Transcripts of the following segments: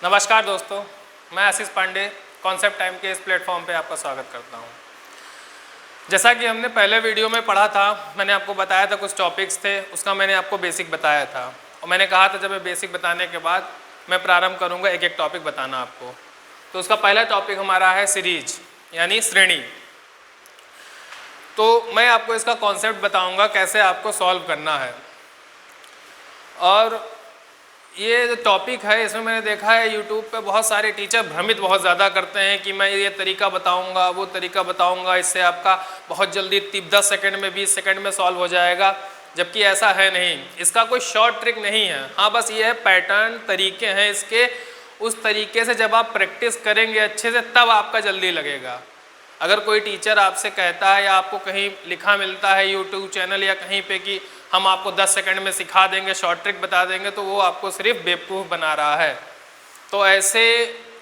नमस्कार दोस्तों, मैं आशीष पांडे कॉन्सेप्ट टाइम के इस प्लेटफॉर्म पे आपका स्वागत करता हूँ। जैसा कि हमने पहले वीडियो में पढ़ा था, मैंने आपको बताया था कुछ टॉपिक्स थे, उसका मैंने आपको बेसिक बताया था और मैंने कहा था जब मैं बेसिक बताने के बाद मैं प्रारंभ करूँगा एक एक टॉपिक बताना आपको। तो उसका पहला टॉपिक हमारा है सीरीज यानी श्रेणी। तो मैं आपको इसका कॉन्सेप्ट बताऊँगा कैसे आपको सॉल्व करना है। और ये जो टॉपिक है इसमें मैंने देखा है यूट्यूब पे बहुत सारे टीचर भ्रमित बहुत ज़्यादा करते हैं कि मैं ये तरीका बताऊंगा, वो तरीका बताऊंगा, इससे आपका बहुत जल्दी 10 सेकंड में 20 सेकंड में सॉल्व हो जाएगा, जबकि ऐसा है नहीं। इसका कोई शॉर्ट ट्रिक नहीं है। हाँ, बस ये है पैटर्न, तरीके हैं इसके। उस तरीके से जब आप प्रैक्टिस करेंगे अच्छे से तब आपका जल्दी लगेगा। अगर कोई टीचर आपसे कहता है या आपको कहीं लिखा मिलता है यूट्यूब चैनल या कहीं पे कि हम आपको 10 सेकंड में सिखा देंगे, शॉर्ट ट्रिक बता देंगे, तो वो आपको सिर्फ बेवकूफ़ बना रहा है। तो ऐसे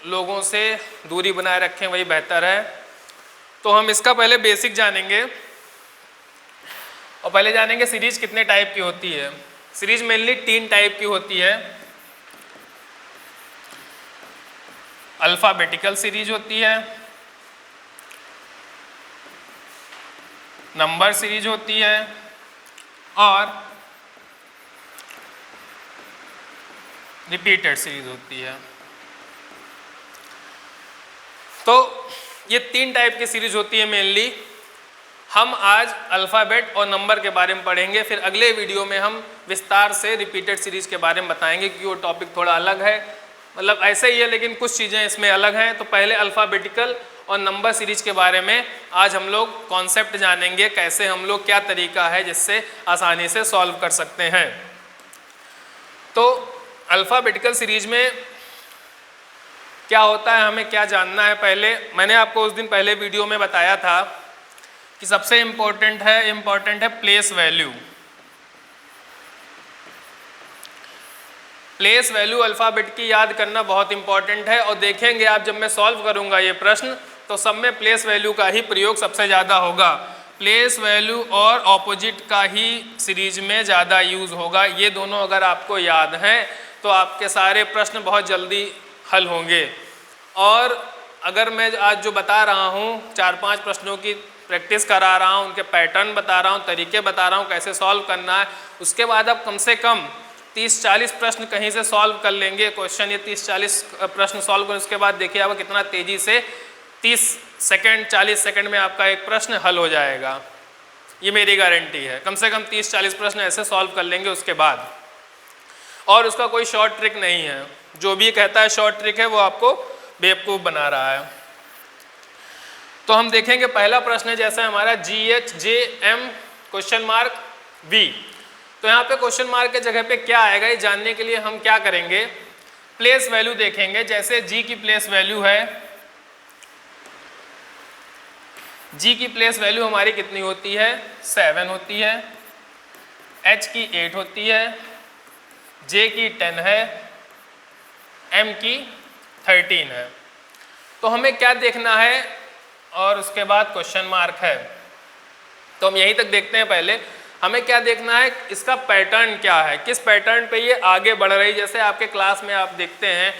लोगों से दूरी बनाए रखें, वही बेहतर है। तो हम इसका पहले बेसिक जानेंगे और पहले जानेंगे सीरीज कितने टाइप की होती है। सीरीज मेनली 3 टाइप की होती है। अल्फ़ाबेटिकल सीरीज होती है, नंबर सीरीज होती है और रिपीटेड सीरीज होती है। तो ये 3 टाइप की सीरीज होती है मेनली। हम आज अल्फ़ाबेट और नंबर के बारे में पढ़ेंगे, फिर अगले वीडियो में हम विस्तार से रिपीटेड सीरीज के बारे में बताएंगे क्योंकि वो टॉपिक थोड़ा अलग है। मतलब ऐसे ही है लेकिन कुछ चीज़ें इसमें अलग हैं। तो पहले अल्फ़ाबेटिकल और नंबर सीरीज के बारे में आज हम लोग कॉन्सेप्ट जानेंगे, कैसे हम लोग, क्या तरीका है जिससे आसानी से सॉल्व कर सकते हैं। तो अल्फ़ाबेटिकल सीरीज में क्या होता है, हमें क्या जानना है। पहले मैंने आपको उस दिन पहले वीडियो में बताया था कि सबसे इम्पोर्टेंट है place value. Place value alphabet की याद करना बहुत इंपॉर्टेंट है। और देखेंगे आप, जब मैं सॉल्व करूंगा ये प्रश्न तो सब में प्लेस वैल्यू का ही प्रयोग सबसे ज़्यादा होगा। प्लेस वैल्यू और ऑपोजिट का ही सीरीज में ज़्यादा यूज़ होगा। ये दोनों अगर आपको याद हैं तो आपके सारे प्रश्न बहुत जल्दी हल होंगे। और अगर मैं आज जो बता रहा हूँ, 4-5 प्रश्नों की प्रैक्टिस करा रहा हूँ, उनके पैटर्न बता रहा हूँ, तरीके बता रहा हूँ कैसे सॉल्व करना है, उसके बाद आप कम से कम 30-40 प्रश्न कहीं से सॉल्व कर लेंगे क्वेश्चन। ये 30-40 प्रश्न सॉल्व करें, उसके बाद देखिए आपको कितना तेज़ी से 30 सेकंड 40 सेकंड में आपका एक प्रश्न हल हो जाएगा। ये मेरी गारंटी है। कम से कम 30-40 प्रश्न ऐसे सॉल्व कर लेंगे उसके बाद। और उसका कोई शॉर्ट ट्रिक नहीं है। जो भी कहता है शॉर्ट ट्रिक है वो आपको बेवकूफ़ बना रहा है। तो हम देखेंगे पहला प्रश्न है जैसे हमारा GHJM क्वेश्चन मार्क V। तो यहाँ पे क्वेश्चन मार्क के जगह पे क्या आएगा ये जानने के लिए हम क्या करेंगे, प्लेस वैल्यू देखेंगे। जैसे G की प्लेस वैल्यू है, G की प्लेस वैल्यू हमारी कितनी होती है, 7 होती है। H की 8 होती है, J की 10 है, M की 13 है। तो हमें क्या देखना है और उसके बाद क्वेश्चन मार्क है। तो हम यहीं तक देखते हैं। पहले हमें क्या देखना है, इसका पैटर्न क्या है, किस पैटर्न पे ये आगे बढ़ रही। जैसे आपके क्लास में आप देखते हैं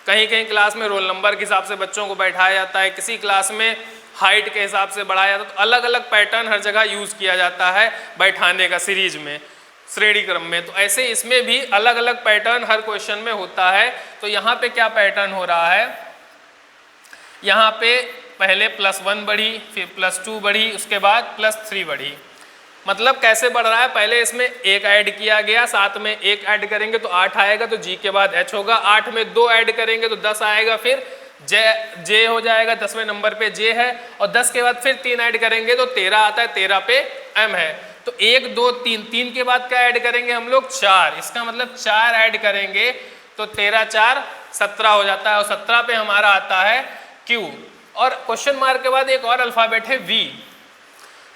कहीं क्लास में रोल नंबर के हिसाब से बच्चों को बैठाया जाता है, किसी क्लास में हाइट के हिसाब से बढ़ाया जाता है। तो अलग अलग पैटर्न हर जगह यूज़ किया जाता है बैठाने का सीरीज में, श्रेणी क्रम में। तो ऐसे इसमें भी अलग अलग पैटर्न हर क्वेश्चन में होता है। तो यहाँ पे क्या पैटर्न हो रहा है, यहाँ पे पहले +1 बढ़ी, फिर +2 बढ़ी, उसके बाद +3 बढ़ी। मतलब कैसे बढ़ रहा है, पहले इसमें 1 ऐड किया गया, 7 में 1 ऐड करेंगे तो 8 आएगा, तो G के बाद H होगा। 8 में 2 ऐड करेंगे तो 10 आएगा, फिर J हो जाएगा, 10वें नंबर पे J है। और 10 के बाद फिर 3 ऐड करेंगे तो 13 आता है, 13 पे M है। तो 1 2 3 के बाद क्या ऐड करेंगे हम लोग, 4। इसका मतलब 4 ऐड करेंगे तो 13 4 17 हो जाता है। और 17 पे हमारा आता है Q। और क्वेश्चन मार्क के बाद एक और अल्फ़ाबेट है V।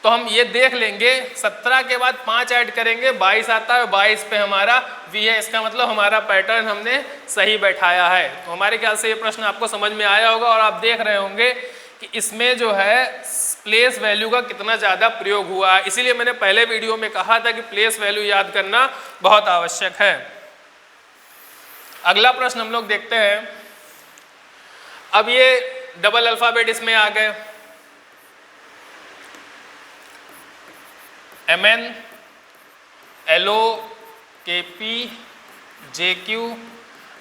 तो हम ये देख लेंगे, 17 के बाद 5 ऐड करेंगे, 22 आता है, 22 पे हमारा V है। इसका मतलब हमारा पैटर्न हमने सही बैठाया है। तो हमारे ख्याल से ये प्रश्न आपको समझ में आया होगा। और आप देख रहे होंगे कि इसमें जो है प्लेस वैल्यू का कितना ज़्यादा प्रयोग हुआ है। इसीलिए मैंने पहले वीडियो में कहा था कि प्लेस वैल्यू याद करना बहुत आवश्यक है। अगला प्रश्न हम लोग देखते हैं। अब ये डबल अल्फाबेट इसमें आ गए, MN, LO, KP, JQ,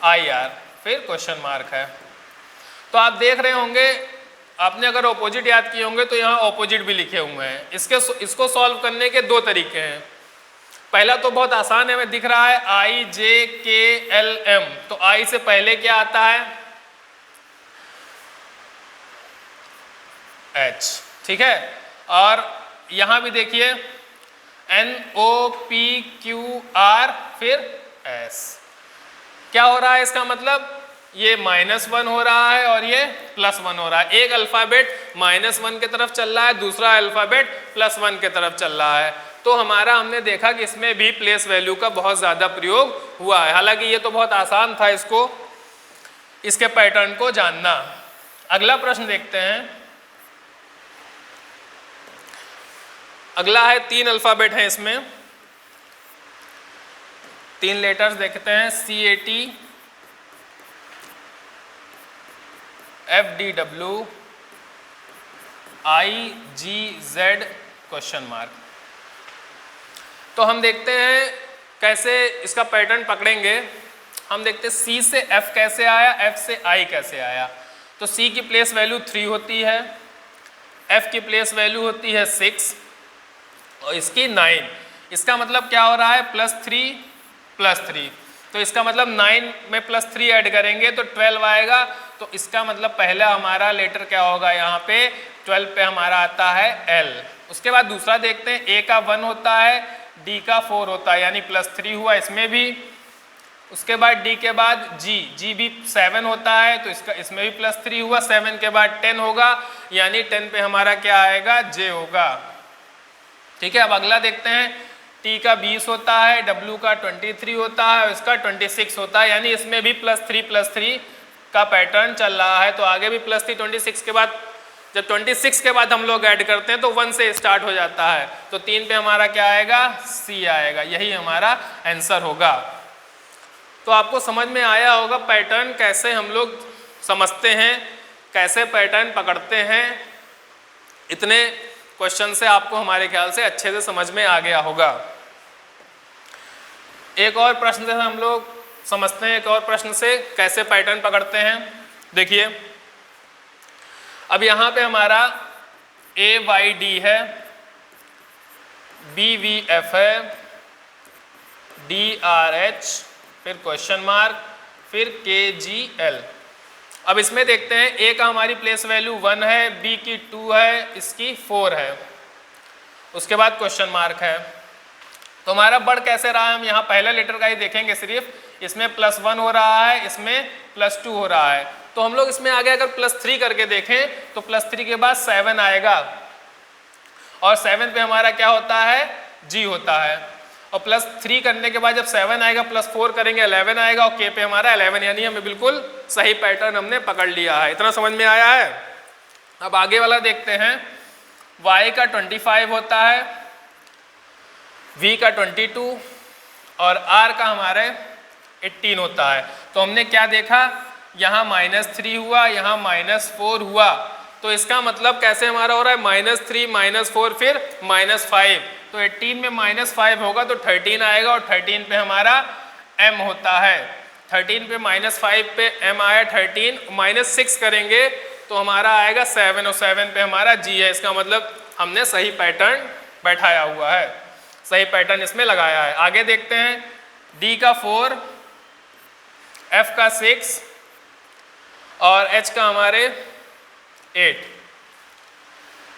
IR, फिर क्वेश्चन मार्क है। तो आप देख रहे होंगे, आपने अगर ऑपोजिट याद किए होंगे तो यहाँ ऑपोजिट भी लिखे हुए हैं। इसको सॉल्व करने के दो तरीके हैं। पहला तो बहुत आसान है, हमें दिख रहा है IJKLM, तो I से पहले क्या आता है? H, ठीक है। और यहाँ भी देखिए NOPQR, फिर S। क्या हो रहा है? इसका मतलब ये -1 हो रहा है और ये +1 हो रहा है। एक अल्फाबेट -1 की तरफ चल रहा है, दूसरा अल्फाबेट +1 की तरफ चल रहा है। तो हमारा हमने देखा कि इसमें भी प्लेस वैल्यू का बहुत ज़्यादा प्रयोग हुआ है। हालांकि ये तो बहुत आसान था इसके पैटर्न को जानना। अगला प्रश्न देखते हैं। अगला है 3 अल्फाबेट हैं, इसमें 3 लेटर्स देखते हैं, CAT, FDW, IGZ, question mark. तो हम देखते हैं कैसे इसका पैटर्न पकड़ेंगे। हम देखते हैं C से F कैसे आया, F से I कैसे आया। तो C की प्लेस वैल्यू 3 होती है, F की प्लेस वैल्यू होती है 6 और इसकी 9। इसका मतलब क्या हो रहा है? +3 +3। तो इसका मतलब 9 में +3 ऐड करेंगे तो 12 आएगा। तो इसका मतलब पहला हमारा लेटर क्या होगा? यहाँ पे 12 पे हमारा आता है L। उसके बाद दूसरा देखते हैं, A का 1 होता है, D का 4 होता है, यानी +3 हुआ इसमें भी। उसके बाद D के बाद G भी 7 होता है, तो इसमें भी +3 हुआ। 7 के बाद 10 होगा, यानी 10 पे हमारा क्या आएगा? J होगा, ठीक है। अब अगला देखते हैं, T का 20 होता है, W का 23 होता है और इसका 26 होता है, यानी इसमें भी +3 का पैटर्न चल रहा है। तो आगे भी +3, 26 के बाद, जब 26 के बाद हम लोग ऐड करते हैं तो 1 से स्टार्ट हो जाता है। तो 3 पे हमारा क्या आएगा? C आएगा। यही हमारा आंसर होगा। तो आपको समझ में आया होगा पैटर्न कैसे हम लोग समझते हैं, कैसे पैटर्न पकड़ते हैं। इतने क्वेश्चन से आपको हमारे ख्याल से अच्छे से समझ में आ गया होगा। एक और प्रश्न से हम लोग समझते हैं, एक और प्रश्न से कैसे पैटर्न पकड़ते हैं। देखिए, अब यहाँ पे हमारा AYD है, BVF है, DRH, फिर क्वेश्चन मार्क, फिर KGL। अब इसमें देखते हैं, A का हमारी प्लेस वैल्यू 1 है, B की 2 है, इसकी 4 है, उसके बाद क्वेश्चन मार्क है। तो हमारा बढ़ कैसे रहा है? हम यहाँ पहला लेटर का ही देखेंगे सिर्फ। इसमें +1 हो रहा है, इसमें +2 हो रहा है। तो हम लोग इसमें आगे अगर +3 करके देखें तो +3 के बाद 7 आएगा और 7 पे हमारा क्या होता है? G होता है। और +3 करने के बाद जब 7 आएगा, +4 करेंगे 11 आएगा और K पे हमारा 11, यानी हमें बिल्कुल सही पैटर्न हमने पकड़ लिया है। इतना समझ में आया है? अब आगे वाला देखते हैं। Y का 25 होता है, V का 22 और R का हमारे 18 होता है। तो हमने क्या देखा? यहाँ -3 हुआ, यहाँ -4 हुआ। तो इसका मतलब कैसे हमारा हो रहा है? -3 -4 फिर -5। तो 18 में -5 होगा तो 13 आएगा और 13 पे हमारा M होता है। 13 पे -5 पे M आया 13, -6 करेंगे तो हमारा आएगा 7 और 7 पे हमारा G है। इसका मतलब हमने सही पैटर्न बैठाया हुआ है, सही पैटर्न इसमें लगाया है। आगे देखते हैं, D का 4, F का 6 और H का हमारे 8।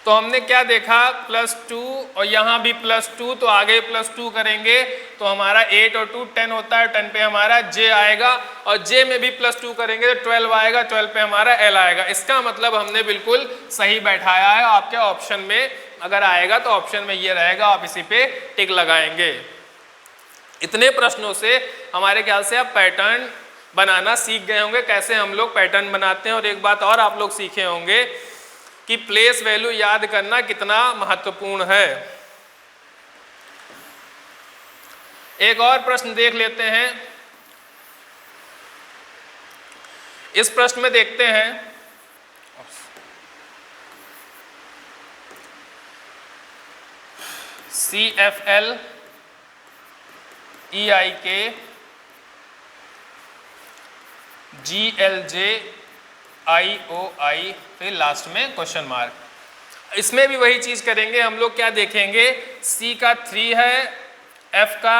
तो हमने क्या देखा? +2 और यहाँ भी +2, तो आगे +2 करेंगे तो हमारा 8 और 2 10 होता है। 10 पे हमारा J आएगा और J में भी +2 करेंगे तो 12 आएगा, 12 पे हमारा L आएगा। इसका मतलब हमने बिल्कुल सही बैठाया है। आपके ऑप्शन में अगर आएगा तो ऑप्शन में ये रहेगा, आप इसी पे टिक लगाएंगे। इतने प्रश्नों से हमारे ख्याल से आप पैटर्न बनाना सीख गए होंगे, कैसे हम लोग पैटर्न बनाते हैं। और एक बात और आप लोग सीखे होंगे कि प्लेस वैल्यू याद करना कितना महत्वपूर्ण है। एक और प्रश्न देख लेते हैं। इस प्रश्न में देखते हैं CFL EIK GLJ IOI फिर लास्ट में क्वेश्चन मार्क। इसमें भी वही चीज करेंगे हम लोग। क्या देखेंगे, C का 3 है, F का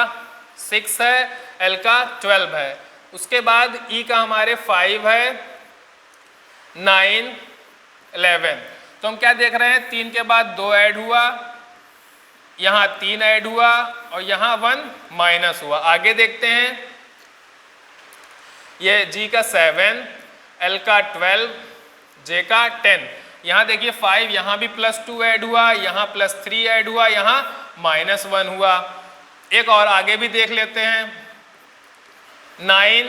6 है, L का 12 है, उसके बाद E का हमारे 5 है, 9, 11। तो हम क्या देख रहे हैं, 3 के बाद 2 ऐड हुआ, यहाँ 3 ऐड हुआ और यहाँ 1 माइनस हुआ। आगे देखते हैं, ये G का 7, L का 12, J का 10। यहाँ देखिए 5, यहाँ भी +2 ऐड हुआ, यहाँ +3 ऐड हुआ, यहाँ -1 हुआ। एक और आगे भी देख लेते हैं, 9,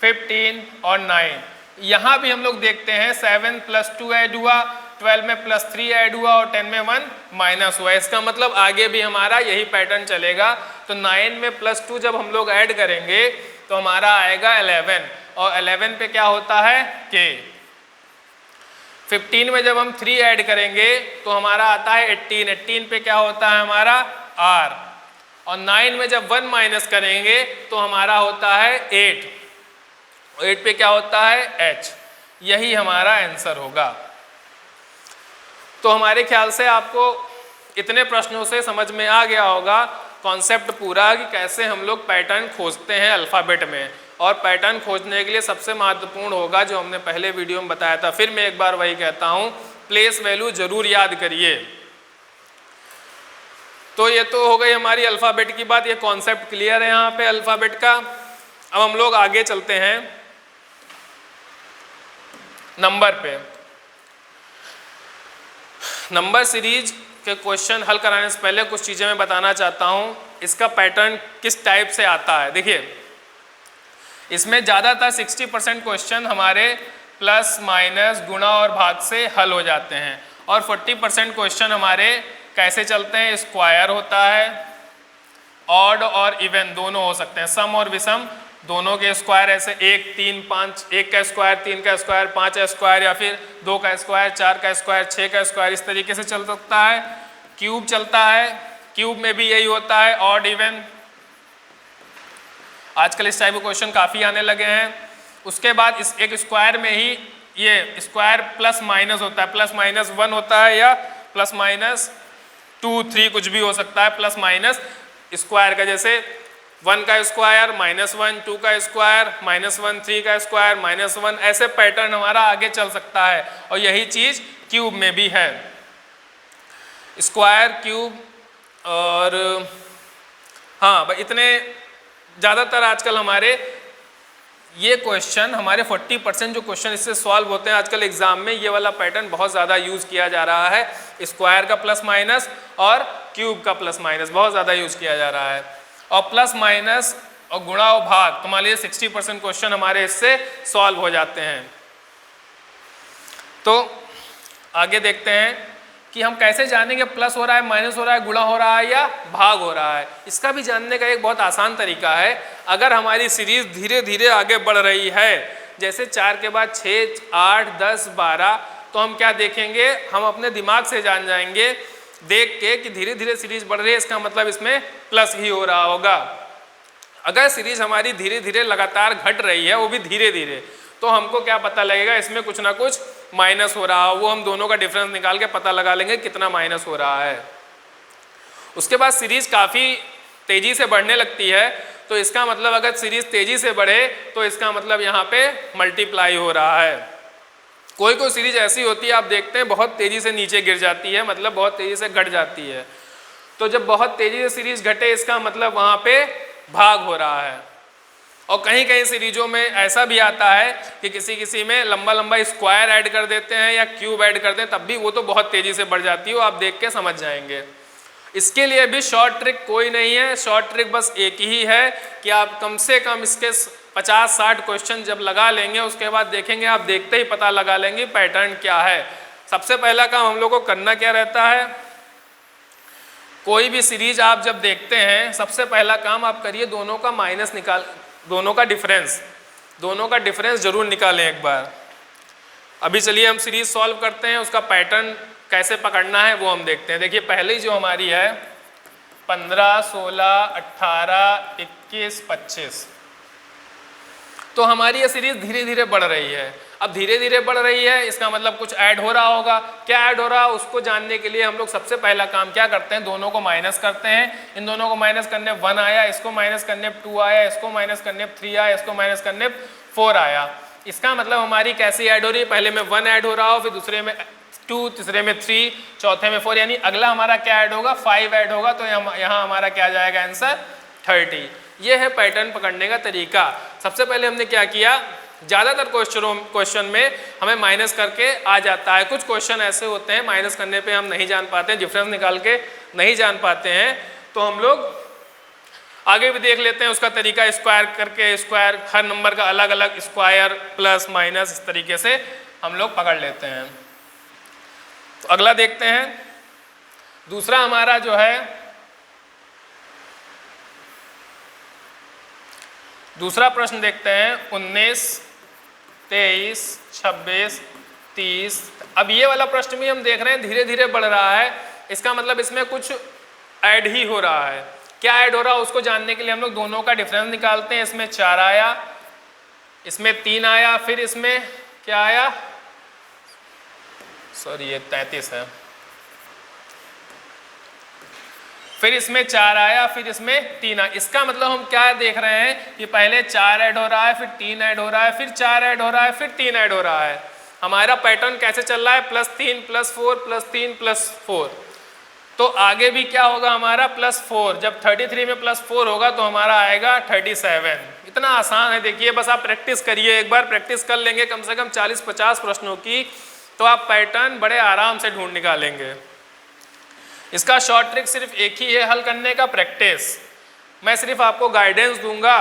15 और 9। यहाँ भी हम लोग देखते हैं 7 +2 ऐड हुआ, 12 में +3 ऐड हुआ और 10 में 1 माइनस हुआ। इसका मतलब आगे भी हमारा यही पैटर्न चलेगा। तो 9 में +2 जब हम लोग ऐड करेंगे तो हमारा आएगा 11 और 11 पे क्या होता है K। 15 में जब हम 3 ऐड करेंगे तो हमारा आता है 18। 18 पे क्या होता है हमारा R और 9 में जब 1 माइनस करेंगे तो हमारा होता है 8। 8 पे क्या होता है H। यही हमारा आंसर होगा। तो हमारे ख्याल से आपको इतने प्रश्नों से समझ में आ गया होगा कॉन्सेप्ट पूरा कि कैसे हम लोग पैटर्न खोजते हैं अल्फ़ाबेट में। और पैटर्न खोजने के लिए सबसे महत्वपूर्ण होगा जो हमने पहले वीडियो में बताया था। फिर मैं एक बार वही कहता हूँ, प्लेस वैल्यू जरूर याद करिए। तो ये तो हो गई हमारी अल्फ़ाबेट की बात, ये कॉन्सेप्ट क्लियर है यहाँ पे अल्फ़ाबेट का। अब हम लोग आगे चलते हैं नंबर पे। नंबर सीरीज के क्वेश्चन हल कराने से पहले कुछ चीज़ें मैं बताना चाहता हूँ, इसका पैटर्न किस टाइप से आता है। देखिए, इसमें ज़्यादातर 60% क्वेश्चन हमारे प्लस माइनस गुणा और भाग से हल हो जाते हैं और 40% क्वेश्चन हमारे कैसे चलते हैं, स्क्वायर होता है, ऑड और इवन दोनों हो सकते हैं, सम और विषम दोनों के स्क्वायर, ऐसे 1, 3, 5, 1 का स्क्वायर, 3 का स्क्वायर, 5 का स्क्वायर या फिर 2 का स्क्वायर, 4 का स्क्वायर, 6 का स्क्वायर, इस तरीके से चल सकता है। क्यूब चलता है, क्यूब में भी यही होता है, ऑड इवन। आजकल इस टाइप के क्वेश्चन काफ़ी आने लगे हैं। उसके बाद इस एक स्क्वायर में ही ये स्क्वायर प्लस माइनस होता है, प्लस माइनस 1 होता है या प्लस माइनस 2, 3 कुछ भी हो सकता है, प्लस माइनस स्क्वायर का, जैसे 1 का स्क्वायर -1, 2 का स्क्वायर -1, 3 का स्क्वायर -1, ऐसे पैटर्न हमारा आगे चल सकता है। और यही चीज़ क्यूब में भी है, स्क्वायर, क्यूब और हाँ भाई, इतने ज़्यादातर आजकल हमारे ये क्वेश्चन, हमारे 40% जो क्वेश्चन इससे सॉल्व होते हैं आजकल एग्जाम में, ये वाला पैटर्न बहुत ज़्यादा यूज़ किया जा रहा है। स्क्वायर का प्लस माइनस और क्यूब का प्लस माइनस बहुत ज़्यादा यूज़ किया जा रहा है। और प्लस माइनस और गुणा और भाग, तो मान लीजिए 60% क्वेश्चन हमारे इससे सॉल्व हो जाते हैं। तो आगे देखते हैं कि हम कैसे जानेंगे प्लस हो रहा है, माइनस हो रहा है, गुणा हो रहा है या भाग हो रहा है। इसका भी जानने का एक बहुत आसान तरीका है। अगर हमारी सीरीज धीरे धीरे आगे बढ़ रही है, जैसे 4 के बाद 6, 8, 10, 12, तो हम क्या देखेंगे, हम अपने दिमाग से जान जाएंगे देख के कि धीरे धीरे सीरीज बढ़ रही है, इसका मतलब इसमें प्लस ही हो रहा होगा। अगर सीरीज हमारी धीरे धीरे लगातार घट रही है, वो भी धीरे धीरे, तो हमको क्या पता लगेगा, इसमें कुछ ना कुछ माइनस हो रहा हो। वो हम दोनों का डिफरेंस निकाल के पता लगा लेंगे कितना माइनस हो रहा है। उसके बाद सीरीज काफ़ी तेज़ी से बढ़ने लगती है, तो इसका मतलब अगर सीरीज तेज़ी से बढ़े तो इसका मतलब यहाँ पे मल्टीप्लाई हो रहा है। कोई कोई सीरीज ऐसी होती है, आप देखते हैं बहुत तेज़ी से नीचे गिर जाती है, मतलब बहुत तेज़ी से घट जाती है। तो जब बहुत तेज़ी से सीरीज घटे, इसका मतलब वहाँ पे भाग हो रहा है। और कहीं कहीं सीरीजों में ऐसा भी आता है कि किसी किसी में लंबा लंबा स्क्वायर ऐड कर देते हैं या क्यूब ऐड करते हैं, तब भी वो तो बहुत तेज़ी से बढ़ जाती है, वो आप देख के समझ जाएंगे। इसके लिए भी शॉर्ट ट्रिक कोई नहीं है, शॉर्ट ट्रिक बस एक ही है कि आप कम से कम इसके 50-60 क्वेश्चन जब लगा लेंगे, उसके बाद देखेंगे, आप देखते ही पता लगा लेंगे पैटर्न क्या है। सबसे पहला काम हम लोग को करना क्या रहता है, कोई भी सीरीज आप जब देखते हैं, सबसे पहला काम आप करिए दोनों का माइनस निकाल, दोनों का डिफरेंस दोनों का डिफरेंस जरूर निकालें एक बार। अभी चलिए हम सीरीज सॉल्व करते हैं, उसका पैटर्न कैसे पकड़ना है वो हम देखते हैं। देखिए पहली जो हमारी है 15, 16, 18, 21, 25, तो हमारी ये सीरीज धीरे धीरे बढ़ रही है। अब धीरे धीरे बढ़ रही है इसका मतलब कुछ ऐड हो रहा होगा। क्या ऐड हो रहा है उसको जानने के लिए हम लोग सबसे पहला काम क्या करते हैं, दोनों को माइनस करते हैं। इन दोनों को माइनस करने 1 आया, इसको माइनस करने 2 आया, इसको माइनस करने 3 आया, इसको माइनस करने 4 आया। इसका मतलब हमारी कैसी ऐड हो रही है, पहले में 1 ऐड हो रहा हो, फिर दूसरे में 2, तीसरे में 3, चौथे में 4, यानी अगला हमारा क्या ऐड होगा, 5 ऐड होगा। तो यहाँ हमारा क्या जाएगा आंसर 30। ये है पैटर्न पकड़ने का तरीका। सबसे पहले हमने क्या किया, ज़्यादातर क्वेश्चन में हमें माइनस करके आ जाता है। कुछ क्वेश्चन ऐसे होते हैं माइनस करने पे हम नहीं जान पाते हैं, डिफरेंस निकाल के नहीं जान पाते हैं, तो हम लोग आगे भी देख लेते हैं उसका तरीका। स्क्वायर करके, स्क्वायर हर नंबर का अलग अलग स्क्वायर प्लस माइनस, इस तरीके से हम लोग पकड़ लेते हैं। तो अगला देखते हैं। दूसरा हमारा जो है, दूसरा प्रश्न देखते हैं 19, 23, 26, 30। अब ये वाला प्रश्न भी हम देख रहे हैं धीरे धीरे बढ़ रहा है, इसका मतलब इसमें कुछ ऐड ही हो रहा है। क्या ऐड हो रहा है उसको जानने के लिए हम लोग दोनों का डिफरेंस निकालते हैं। इसमें 4 आया, इसमें 3 आया, फिर इसमें क्या आया, सॉरी ये 33 है, फिर इसमें 4 आया, फिर इसमें 3 आया। इसका मतलब हम क्या देख रहे हैं कि पहले 4 ऐड हो रहा है, फिर 3 ऐड हो रहा है, फिर 4 ऐड हो रहा है, फिर 3 ऐड हो रहा है। हमारा पैटर्न कैसे चल रहा है, +3 +4 +3 +4। तो आगे भी क्या होगा हमारा +4। जब 33 में +4 होगा तो हमारा आएगा 37। इतना आसान है। देखिए बस आप प्रैक्टिस करिए, एक बार प्रैक्टिस कर लेंगे कम से कम 40-50 प्रश्नों की, तो आप पैटर्न बड़े आराम से ढूंढ निकालेंगे। इसका शॉर्ट ट्रिक सिर्फ एक ही है हल करने का, प्रैक्टिस। मैं सिर्फ आपको गाइडेंस दूंगा,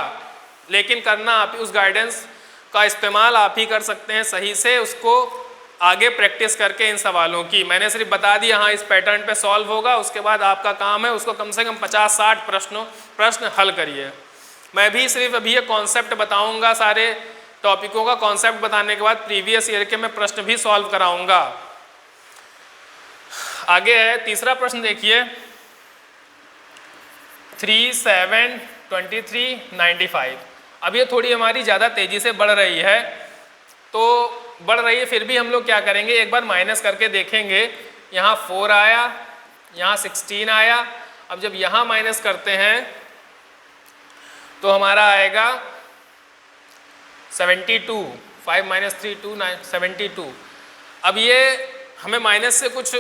लेकिन करना आप उस गाइडेंस का इस्तेमाल आप ही कर सकते हैं सही से, उसको आगे प्रैक्टिस करके इन सवालों की। मैंने सिर्फ बता दिया हाँ इस पैटर्न पे सॉल्व होगा, उसके बाद आपका काम है उसको कम से कम 50-60 प्रश्न हल करिए। मैं भी सिर्फ अभी ये कॉन्सेप्ट बताऊँगा, सारे टॉपिकों का कॉन्सेप्ट बताने के बाद प्रीवियस ईयर के मैं प्रश्न भी सॉल्व कराऊँगा। आगे है तीसरा प्रश्न देखिए 3, 7, 23, 95। अब ये थोड़ी हमारी ज़्यादा तेज़ी से बढ़ रही है, तो बढ़ रही है फिर भी हम लोग क्या करेंगे, एक बार माइनस करके देखेंगे। यहाँ 4 आया, यहाँ 16 आया। अब जब यहाँ माइनस करते हैं तो हमारा आएगा 72, 5 - 3 2 9 72। अब ये हमें माइनस से कुछ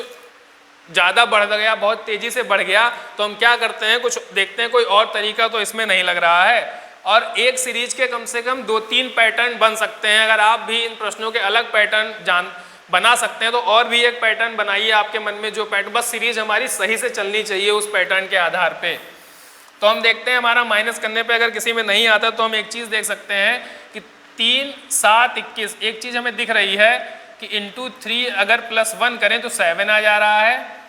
ज़्यादा बढ़ गया, बहुत तेज़ी से बढ़ गया, तो हम क्या करते हैं कुछ देखते हैं, कोई और तरीका तो इसमें नहीं लग रहा है। और एक सीरीज के कम से कम 2-3 पैटर्न बन सकते हैं। अगर आप भी इन प्रश्नों के अलग पैटर्न बना सकते हैं तो और भी एक पैटर्न बनाइए आपके मन में, जो पैटर्न, बस सीरीज हमारी सही से चलनी चाहिए उस पैटर्न के आधार पे। तो हम देखते हैं हमारा माइनस करने पे अगर किसी में नहीं आता तो हम एक चीज़ देख सकते हैं कि 3, 7, 21। एक चीज़ हमें दिख रही है कि इंटू 3 अगर +1 करें तो 7 आ जा रहा है।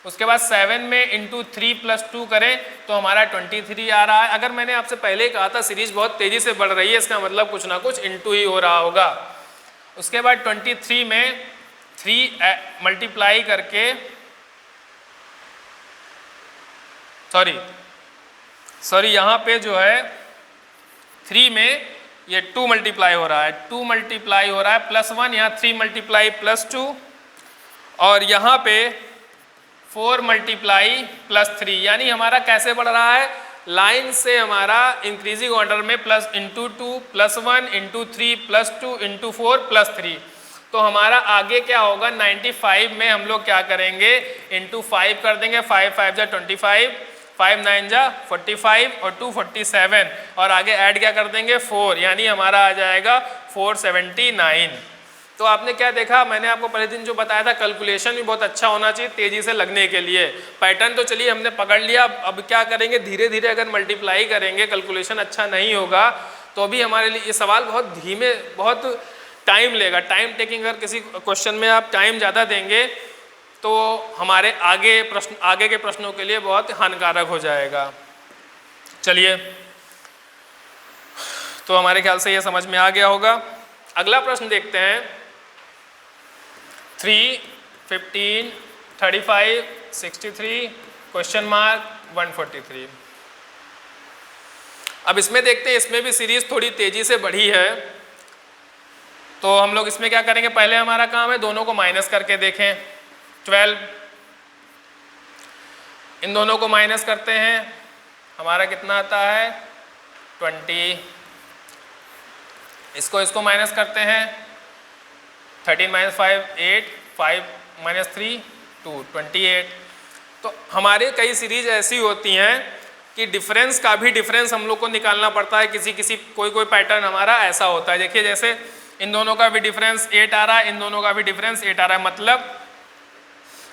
उसके बाद 7 में इंटू 3 + 2 करें तो हमारा 23 आ रहा है। अगर मैंने आपसे पहले ही कहा था सीरीज बहुत तेज़ी से बढ़ रही है, इसका मतलब कुछ ना कुछ इंटू ही हो रहा होगा। उसके बाद 23 में 3 मल्टीप्लाई करके, सॉरी यहाँ पे जो है 3 में ये 2 मल्टीप्लाई हो रहा है, 2 मल्टीप्लाई हो रहा है +1, यहाँ 3 मल्टीप्लाई +2, और यहाँ पे 4 मल्टीप्लाई +3। यानी हमारा कैसे बढ़ रहा है, लाइन से हमारा इंक्रीजिंग ऑर्डर में +2 +1 3 +2 4 +3। तो हमारा आगे क्या होगा, 95 में हम लोग क्या करेंगे, इंटू 5 कर देंगे, 5 5 जा 25, 5 9 जा 45 और 2 47, और आगे ऐड क्या कर देंगे 4, यानी हमारा आ जाएगा 479। तो आपने क्या देखा, मैंने आपको पहले दिन जो बताया था, कैलकुलेशन भी बहुत अच्छा होना चाहिए तेज़ी से लगने के लिए। पैटर्न तो चलिए हमने पकड़ लिया, अब क्या करेंगे, धीरे धीरे अगर मल्टीप्लाई करेंगे, कैलकुलेशन अच्छा नहीं होगा तो भी हमारे लिए ये सवाल बहुत धीमे, बहुत टाइम लेगा। टाइम टेकिंग, अगर किसी क्वेश्चन में आप टाइम ज़्यादा देंगे तो हमारे आगे के प्रश्नों के लिए बहुत हानिकारक हो जाएगा। चलिए तो हमारे ख्याल से ये समझ में आ गया होगा। अगला प्रश्न देखते हैं। 3, 15, 35, 63, क्वेश्चन मार्क 143। अब इसमें देखते हैं, इसमें भी सीरीज थोड़ी तेजी से बढ़ी है। तो हम लोग इसमें क्या करेंगे, पहले हमारा काम है दोनों को माइनस करके देखें। 12, इन दोनों को माइनस करते हैं, हमारा कितना आता है 20। इसको माइनस करते हैं, 13 - 5 8, 5 - 3 2, 28। तो हमारे कई सीरीज ऐसी होती हैं कि डिफरेंस का भी डिफरेंस हम लोग को निकालना पड़ता है। कोई पैटर्न हमारा ऐसा होता है। देखिए जैसे इन दोनों का भी डिफरेंस 8 आ रहा है, इन दोनों का भी डिफरेंस 8 आ रहा है, मतलब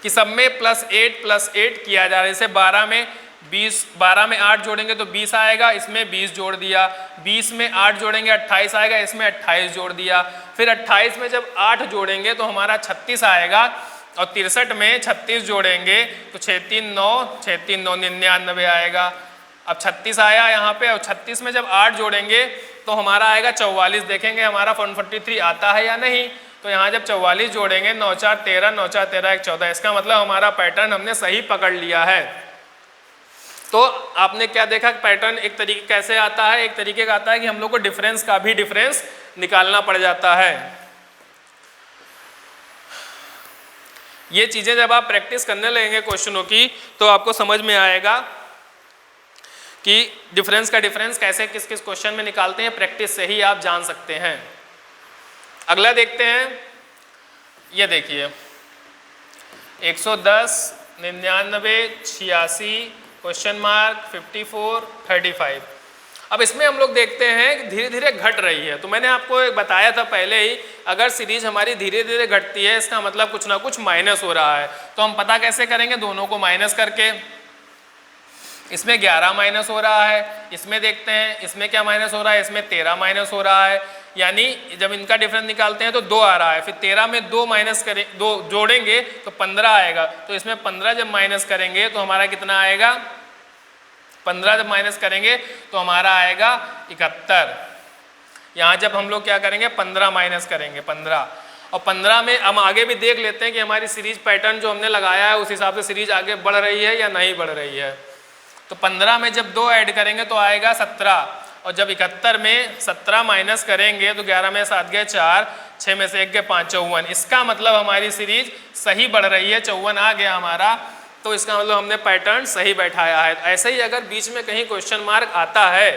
कि सब में +8 किया जा रहा है। जैसे 12 में 8 जोड़ेंगे तो 20 आएगा, इसमें 20 जोड़ दिया। 20 में 8 जोड़ेंगे 28 आएगा, इसमें 28 जोड़ दिया। फिर 28 में जब 8 जोड़ेंगे तो हमारा 36 आएगा, और 63 में 36 जोड़ेंगे तो 6 3 9, 6 3 9 99 आएगा। अब 36 आया यहाँ पे, और 36 में जब 8 जोड़ेंगे तो हमारा आएगा 44। देखेंगे हमारा 143 आता है या नहीं। तो यहाँ जब 44 जोड़ेंगे 9 4 13, 9 4 13 1 14, इसका मतलब हमारा पैटर्न हमने सही पकड़ लिया है। तो आपने क्या देखा, पैटर्न एक तरीके कैसे आता है, एक तरीके का आता है कि हम लोग को डिफरेंस का भी डिफरेंस निकालना पड़ जाता है। ये चीज़ें जब आप प्रैक्टिस करने लगेंगे क्वेश्चनों की तो आपको समझ में आएगा कि डिफरेंस का डिफरेंस कैसे किस किस क्वेश्चन में निकालते हैं। प्रैक्टिस से ही आप जान सकते हैं। अगला देखते हैं, ये देखिए 110, 99, 86, क्वेश्चन मार्क 54, 35। अब इसमें हम लोग देखते हैं कि धीरे धीरे घट रही है। तो मैंने आपको एक बताया था पहले ही, अगर सीरीज हमारी धीरे धीरे घटती है इसका मतलब कुछ ना कुछ माइनस हो रहा है। तो हम पता कैसे करेंगे, दोनों को माइनस करके। इसमें 11 माइनस हो रहा है, इसमें देखते हैं इसमें क्या माइनस हो रहा है, इसमें 13 माइनस हो रहा है। यानी जब इनका डिफरेंस निकालते हैं तो 2 आ रहा है, फिर 13 में 2 माइनस करें, 2 जोड़ेंगे तो 15 आएगा। तो इसमें 15 जब माइनस करेंगे तो हमारा कितना आएगा, 15 जब माइनस करेंगे तो हमारा आएगा 71। यहाँ जब हम लोग क्या करेंगे, 15 माइनस करेंगे 15, और 15 में हम आगे भी देख लेते हैं कि हमारी सीरीज पैटर्न जो हमने लगाया है उस हिसाब से सीरीज आगे बढ़ रही है या नहीं बढ़ रही है। तो 15 में जब 2 ऐड करेंगे तो आएगा 17, और जब 71 में 17 माइनस करेंगे तो 11 में 7 गए 4, 6 में से 1 गए 5, 54। इसका मतलब हमारी सीरीज सही बढ़ रही है, 54 आ गया हमारा। तो इसका मतलब हमने पैटर्न सही बैठाया है। ऐसे ही अगर बीच में कहीं क्वेश्चन मार्क आता है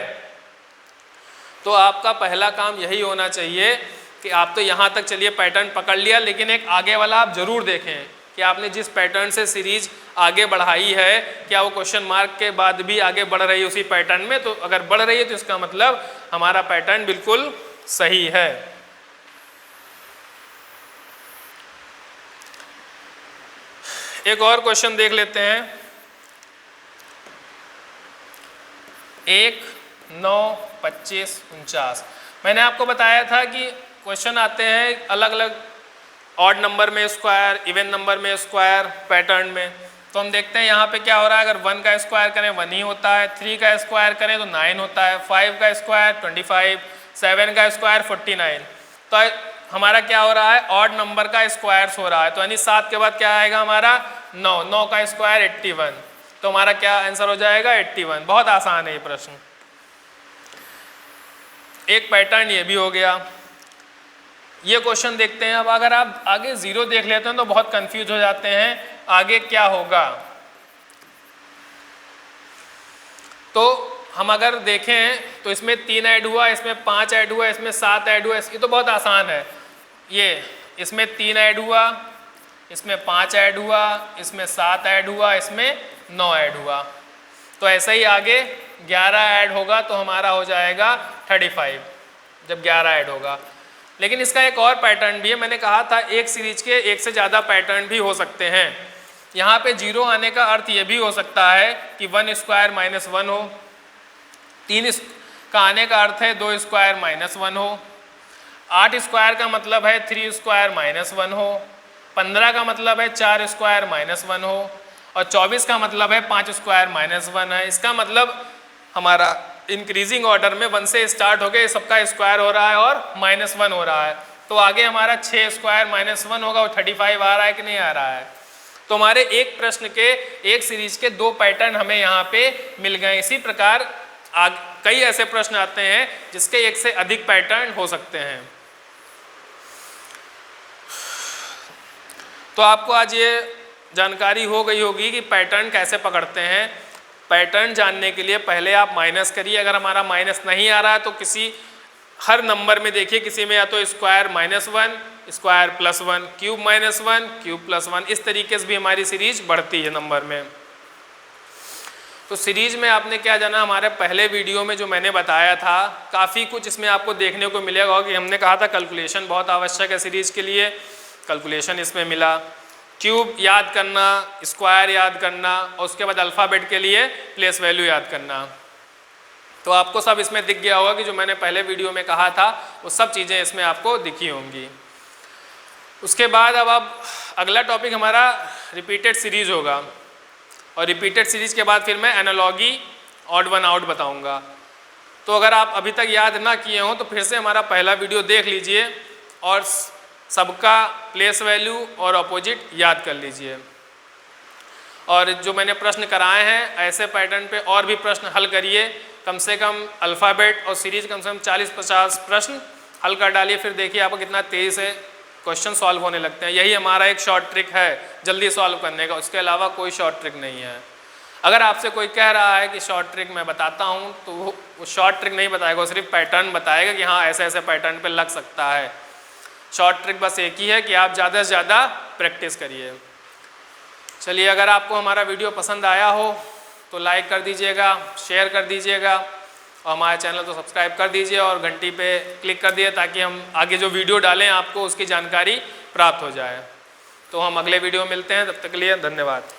तो आपका पहला काम यही होना चाहिए कि आप तो यहाँ तक चलिए पैटर्न पकड़ लिया, लेकिन एक आगे वाला आप जरूर देखें कि आपने जिस पैटर्न से सीरीज आगे बढ़ाई है क्या वो क्वेश्चन मार्क के बाद भी आगे बढ़ रही है उसी पैटर्न में। तो अगर बढ़ रही है तो इसका मतलब हमारा पैटर्न बिल्कुल सही है। एक और क्वेश्चन देख लेते हैं। 1, 9, 25, 49। मैंने आपको बताया था कि क्वेश्चन आते हैं अलग अलग ऑड नंबर में स्क्वायर, इवन नंबर में स्क्वायर पैटर्न में। तो हम देखते हैं यहाँ पे क्या हो रहा है। अगर 1 का स्क्वायर करें 1 ही होता है, 3 का स्क्वायर करें तो 9 होता है, 5 का स्क्वायर 25, 7 का स्क्वायर 49। तो हमारा क्या हो रहा है, ऑड नंबर का स्क्वायर्स हो रहा है। तो यानी 7 के बाद क्या आएगा हमारा 9, 9 का स्क्वायर 81। तो हमारा क्या आंसर हो जाएगा 81। बहुत आसान है ये प्रश्न। एक पैटर्न ये भी हो गया। ये क्वेश्चन देखते हैं। अब अगर आप आगे 0 देख लेते हैं तो बहुत कंफ्यूज हो जाते हैं आगे क्या होगा। तो हम अगर देखें तो इसमें 3 ऐड हुआ, इसमें 5 ऐड हुआ, इसमें 7 ऐड हुआ। ये तो बहुत आसान है। ये इसमें 3 ऐड हुआ, इसमें 5 ऐड हुआ, इसमें 7 ऐड हुआ, इसमें 9 ऐड हुआ। तो ऐसे ही आगे 11 ऐड होगा तो हमारा हो जाएगा 35 जब 11 ऐड होगा। लेकिन इसका एक और पैटर्न भी है। मैंने कहा था एक सीरीज के एक से ज़्यादा पैटर्न भी हो सकते हैं। यहाँ पे 0 आने का अर्थ ये भी हो सकता है कि 1 स्क्वायर -1 हो। 3 का आने का अर्थ है 2 स्क्वायर -1 हो। 8 स्क्वायर का मतलब है 3 स्क्वायर -1 हो। 15 का मतलब है 4 स्क्वायर -1 हो। और 24 का मतलब है 5 स्क्वायर -1 है। इसका मतलब हमारा इंक्रीजिंग ऑर्डर में 1 से स्टार्ट होके सबका स्क्वायर हो रहा है और -1 हो रहा है, तो आगे हमारा 6 स्क्वायर -1 होगा, और 35 आ रहा है कि नहीं आ रहा है। तो हमारे एक प्रश्न के, एक सीरीज के 2 पैटर्न हमें यहाँ पे मिल गए। इसी प्रकार कई ऐसे प्रश्न आते हैं जिसके एक से अधिक पैटर्न हो सकते हैं। तो आपको आज ये जानकारी हो गई होगी कि पैटर्न कैसे पकड़ते हैं। पैटर्न जानने के लिए पहले आप माइनस करिए, अगर हमारा माइनस नहीं आ रहा है तो हर नंबर में देखिए, किसी में या तो स्क्वायर -1, स्क्वायर +1, क्यूब -1, क्यूब +1, इस तरीके से भी हमारी सीरीज बढ़ती है नंबर में। तो सीरीज में आपने क्या जाना, हमारे पहले वीडियो में जो मैंने बताया था काफ़ी कुछ इसमें आपको देखने को मिलेगा कि हमने कहा था कैलकुलेशन बहुत आवश्यक है सीरीज के लिए, कैलकुलेशन इसमें मिला, क्यूब याद करना, स्क्वायर याद करना, और उसके बाद अल्फ़ाबेट के लिए प्लेस वैल्यू याद करना। तो आपको सब इसमें दिख गया होगा कि जो मैंने पहले वीडियो में कहा था वो सब चीज़ें इसमें आपको दिखी होंगी। उसके बाद अब अगला टॉपिक हमारा रिपीटेड सीरीज होगा, और रिपीटेड सीरीज के बाद फिर मैं एनालॉगी ऑड वन आउट बताऊंगा। तो अगर आप अभी तक याद ना किए हों तो फिर से हमारा पहला वीडियो देख लीजिए और सबका प्लेस वैल्यू और अपोजिट याद कर लीजिए। और जो मैंने प्रश्न कराए हैं ऐसे पैटर्न पे और भी प्रश्न हल करिए, कम से कम अल्फ़ाबेट और सीरीज कम से कम 40-50 प्रश्न हल कर डालिए, फिर देखिए आपको कितना तेज़ी से क्वेश्चन सॉल्व होने लगते हैं। यही हमारा एक शॉर्ट ट्रिक है जल्दी सॉल्व करने का, उसके अलावा कोई शॉर्ट ट्रिक नहीं है। अगर आपसे कोई कह रहा है कि शॉर्ट ट्रिक मैं बताता हूँ, तो वो शॉर्ट ट्रिक नहीं बताएगा, वो सिर्फ पैटर्न बताएगा कि हाँ ऐसे ऐसे पैटर्न पे लग सकता है। शॉर्ट ट्रिक बस एक ही है कि आप ज़्यादा से ज़्यादा प्रैक्टिस करिए। चलिए, अगर आपको हमारा वीडियो पसंद आया हो तो लाइक कर दीजिएगा, शेयर कर दीजिएगा, और हमारे चैनल को सब्सक्राइब कर दीजिए और घंटी पे क्लिक कर दिए ताकि हम आगे जो वीडियो डालें आपको उसकी जानकारी प्राप्त हो जाए। तो हम अगले वीडियो में मिलते हैं, तब तक के लिए धन्यवाद।